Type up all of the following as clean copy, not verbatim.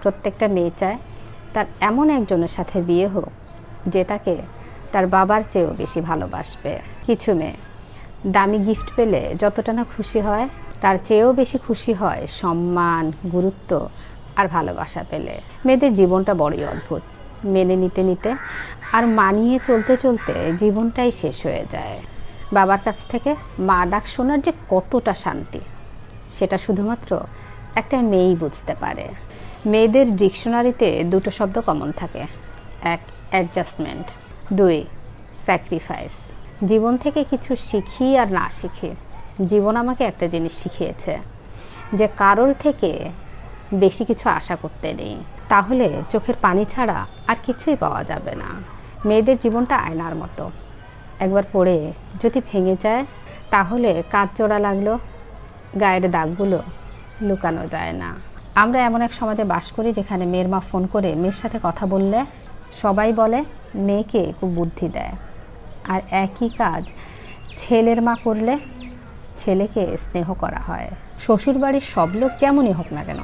প্রত্যেকটা মেয়ে চায় তার এমন একজনের সাথে বিয়ে হোক যে তাকে তার বাবার চেয়েও বেশি ভালোবাসবে। কিছু মেয়ে দামি গিফট পেলে যতটা না খুশি হয় তার চেয়েও বেশি খুশি হয় সম্মান, গুরুত্ব আর ভালোবাসা পেলে। মেয়েদের জীবনটা বড়ই অদ্ভুত। মেনে নিতে নিতে আর মানিয়ে চলতে চলতে জীবনটাই শেষ হয়ে যায়। বাবার কাছ থেকে মা ডাক শোনার যে কতটা শান্তি সেটা শুধুমাত্র একটা মেয়েই বুঝতে পারে। মেয়েদের ডিকশনারিতে দুটো শব্দ কমন থাকে, এক অ্যাডজাস্টমেন্ট, দুই স্যাক্রিফাইস। জীবন থেকে কিছু শিখি আর না শিখি, জীবন আমাকে একটা জিনিস শিখিয়েছে যে কারোর থেকে বেশি কিছু আশা করতে নেই, তাহলে চোখের পানি ছাড়া আর কিছুই পাওয়া যাবে না। মেয়েদের জীবনটা আয়নার মতো, একবার পড়ে যদি ভেঙে যায় তাহলে কাঁচ জোড়া লাগলো গায়ের দাগগুলো লুকানো যায় না। আমরা এমন এক সমাজে বাস করি যেখানে মেয়ের মা ফোন করে মেয়ের সাথে কথা বললে সবাই বলে মেয়েকে খুব বুদ্ধি দেয়, আর একই কাজ ছেলের মা করলে ছেলেকে স্নেহ করা হয়। শ্বশুরবাড়ির সব লোক যেমনই হোক না কেন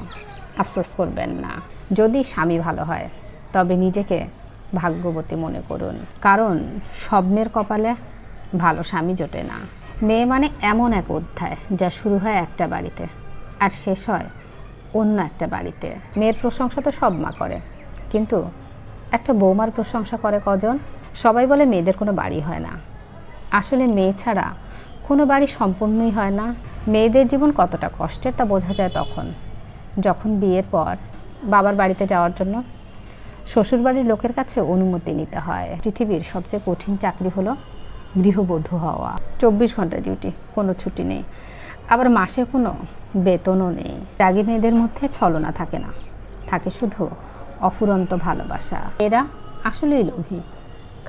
আফসোস করবেন না। যদি স্বামী ভালো হয় তবে নিজেকে ভাগ্যবতী মনে করুন, কারণ সব মেয়ের কপালে ভালো স্বামী জোটে না। মেয়ে মানে এমন এক অধ্যায় যা শুরু হয় একটা বাড়িতে আর শেষ হয় অন্য একটা বাড়িতে। মেয়ের প্রশংসা তো সব মা করে, কিন্তু একটা বৌমার প্রশংসা করে কজন? সবাই বলে মেয়েদের কোনো বাড়ি হয় না, আসলে মেয়ে ছাড়া কোনো বাড়ি সম্পূর্ণই হয় না। মেয়েদের জীবন কতটা কষ্টের তা বোঝা যায় তখন যখন বিয়ের পর বাবার বাড়িতে যাওয়ার জন্য শ্বশুরবাড়ির লোকের কাছে অনুমতি নিতে হয়। পৃথিবীর সবচেয়ে কঠিন চাকরি হলো গৃহবধূ হওয়া। 24 ঘন্টা ডিউটি, কোনো ছুটি নেই, আবার মাসে কোনো বেতনও নেই। রাগী মেয়েদের মধ্যে ছলনা থাকে না, থাকে শুধু অফুরন্ত ভালোবাসা। এরা আসলেই লোভী,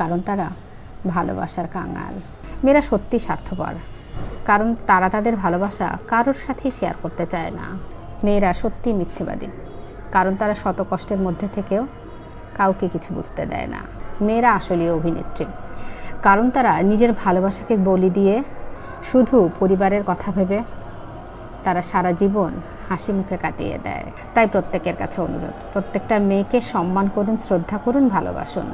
কারণ তারা ভালোবাসার কাঙাল। মেয়েরা সত্যি স্বার্থপর, কারণ তারা তাদের ভালোবাসা কারোর সাথেই শেয়ার করতে চায় না। মেয়েরা সত্যি মিথ্যেবাদী, কারণ তারা শত কষ্টের মধ্যে থেকেও কাউকে কিছু বুঝতে দেয় না। মেয়েরা আসলেই অভিনেত্রী, কারণ তারা নিজের ভালোবাসাকে বলি দিয়ে শুধু পরিবারের কথা ভেবে তারা সারা জীবন হাসি মুখে কাটিয়ে দেয়। তাই প্রত্যেকের কাছে অনুরোধ, প্রত্যেকটা মেয়েকে সম্মান করুন, শ্রদ্ধা করুন, ভালোবাসুন।